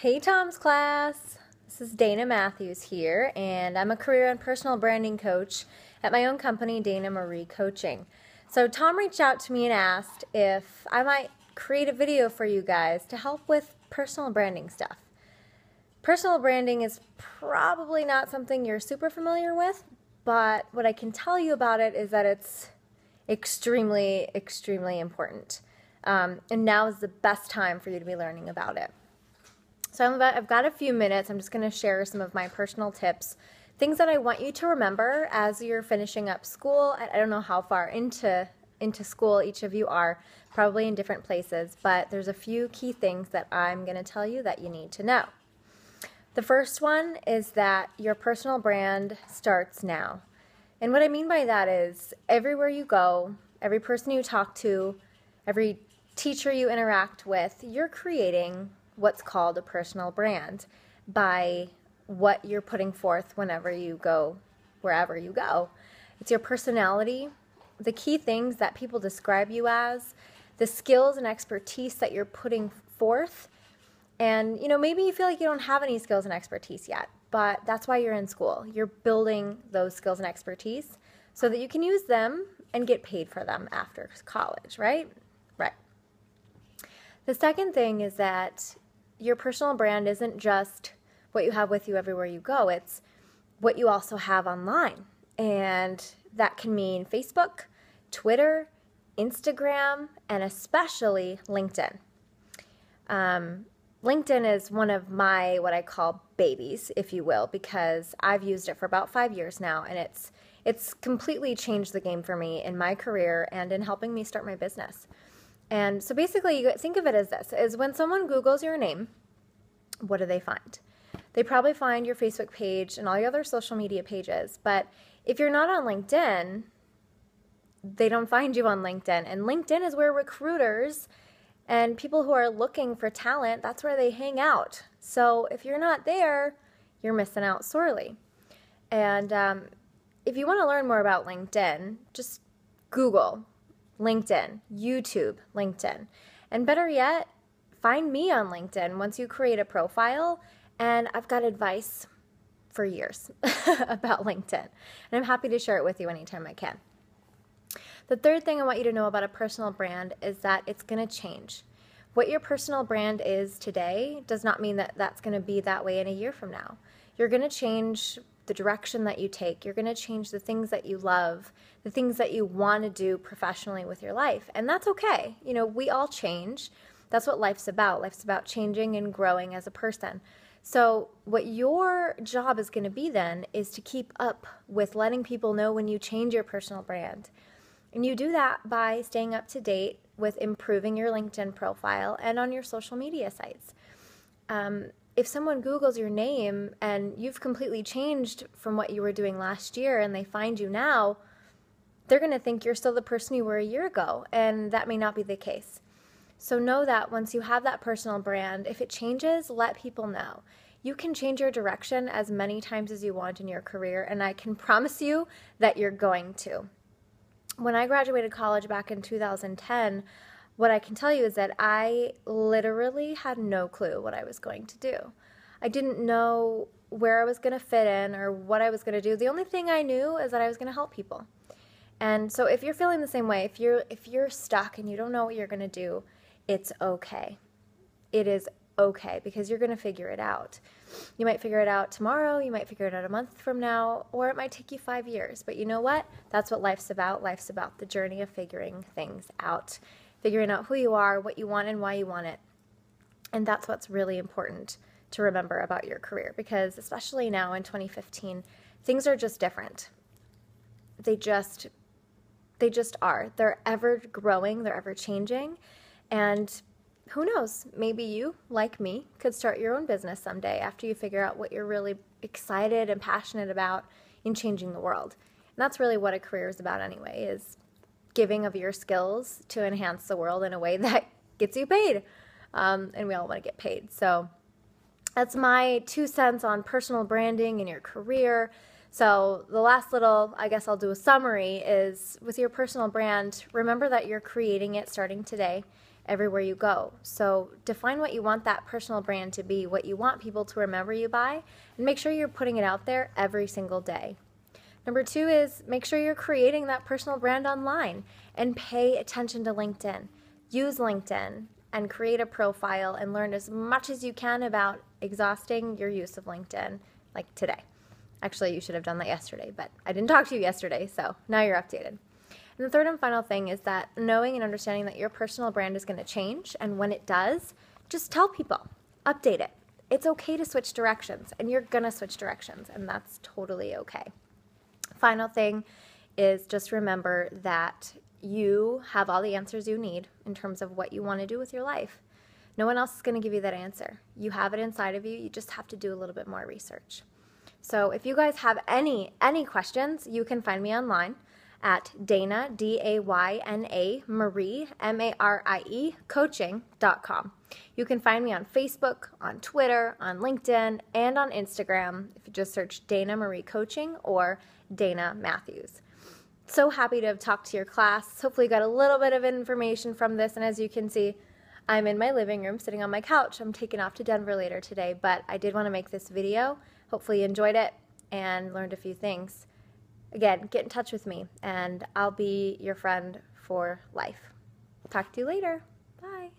Hey Tom's class! This is Dana Matthews here, and I'm a career and personal branding coach at my own company, Dana Marie Coaching. So Tom reached out to me and asked if I might create a video for you guys to help with personal branding stuff. Personal branding is probably not something you're super familiar with, but what I can tell you about it is that it's extremely, extremely important. And now is the best time for you to be learning about it. So I've got a few minutes. I'm just going to share some of my personal tips, things that I want you to remember as you're finishing up school. I don't know how far into school each of you are, probably in different places, but there's a few key things that I'm going to tell you that you need to know. The first one is that your personal brand starts now. And what I mean by that is everywhere you go, every person you talk to, every teacher you interact with, you're creating what's called a personal brand by what you're putting forth whenever you go, wherever you go. It's your personality, the key things that people describe you as, the skills and expertise that you're putting forth. And, maybe you feel like you don't have any skills and expertise yet, but that's why you're in school. You're building those skills and expertise so that you can use them and get paid for them after college, right? Right. The second thing is that your personal brand isn't just what you have with you everywhere you go. It's what you also have online. And that can mean Facebook, Twitter, Instagram, and especially LinkedIn. LinkedIn is one of my, what I call babies, if you will, because I've used it for about 5 years now, and it's completely changed the game for me in my career and in helping me start my business. And so basically, you think of it as this, is when someone Googles your name, what do they find? They probably find your Facebook page and all your other social media pages, but if you're not on LinkedIn, they don't find you on LinkedIn. And LinkedIn is where recruiters and people who are looking for talent, that's where they hang out. So if you're not there, you're missing out sorely. And if you want to learn more about LinkedIn, just Google LinkedIn, YouTube, LinkedIn. And better yet, find me on LinkedIn once you create a profile. And I've got advice for years about LinkedIn. And I'm happy to share it with you anytime I can. The third thing I want you to know about a personal brand is that it's going to change. What your personal brand is today does not mean that that's going to be that way in a year from now. You're going to change the direction that you take. You're going to change the things that you love, the things that you want to do professionally with your life. And that's okay. We all change. That's what life's about. Life's about changing and growing as a person. So what your job is going to be then is to keep up with letting people know when you change your personal brand. And you do that by staying up to date with improving your LinkedIn profile and on your social media sites. If someone Googles your name and you've completely changed from what you were doing last year and they find you now, they're going to think you're still the person you were a year ago, and that may not be the case. So know that once you have that personal brand, if it changes, let people know. You can change your direction as many times as you want in your career, and I can promise you that you're going to. When I graduated college back in 2010, what I can tell you is that I literally had no clue what I was going to do. I didn't know where I was going to fit in or what I was going to do. The only thing I knew is that I was going to help people. And so if you're feeling the same way, if you're stuck and you don't know what you're going to do, it's okay. It is okay because you're going to figure it out. You might figure it out tomorrow, you might figure it out a month from now, or it might take you 5 years. But you know what? That's what life's about. Life's about the journey of figuring things out, figuring out who you are, what you want, and why you want it. And that's what's really important to remember about your career, because especially now in 2015, things are just different. They just are. They're ever growing, they're ever changing, and who knows, maybe you, like me, could start your own business someday after you figure out what you're really excited and passionate about in changing the world. And that's really what a career is about anyway, is giving of your skills to enhance the world in a way that gets you paid. And we all want to get paid. So that's my 2 cents on personal branding in your career. So the last little, I guess I'll do a summary, is with your personal brand, remember that you're creating it starting today. everywhere you go. So define what you want that personal brand to be, what you want people to remember you by, and make sure you're putting it out there every single day. Number 2 is make sure you're creating that personal brand online and pay attention to LinkedIn. Use LinkedIn and create a profile and learn as much as you can about exhausting your use of LinkedIn, like today. Actually, you should have done that yesterday, but I didn't talk to you yesterday, so now you're updated. And the third and final thing is that knowing and understanding that your personal brand is going to change, and when it does, just tell people, update it. It's okay to switch directions, and you're going to switch directions, and that's totally okay. Final thing is just remember that you have all the answers you need in terms of what you want to do with your life. No one else is going to give you that answer. You have it inside of you. You just have to do a little bit more research. So if you guys have any questions, you can find me online at Dana, D-A-Y-N-A, Marie, M-A-R-I-E, coaching.com. You can find me on Facebook, on Twitter, on LinkedIn, and on Instagram if you just search Dana Marie Coaching or Dana Matthews. So happy to have talked to your class. Hopefully you got a little bit of information from this, and as you can see, I'm in my living room sitting on my couch. I'm taking off to Denver later today, but I did want to make this video. Hopefully you enjoyed it and learned a few things. Again, get in touch with me, and I'll be your friend for life. Talk to you later. Bye.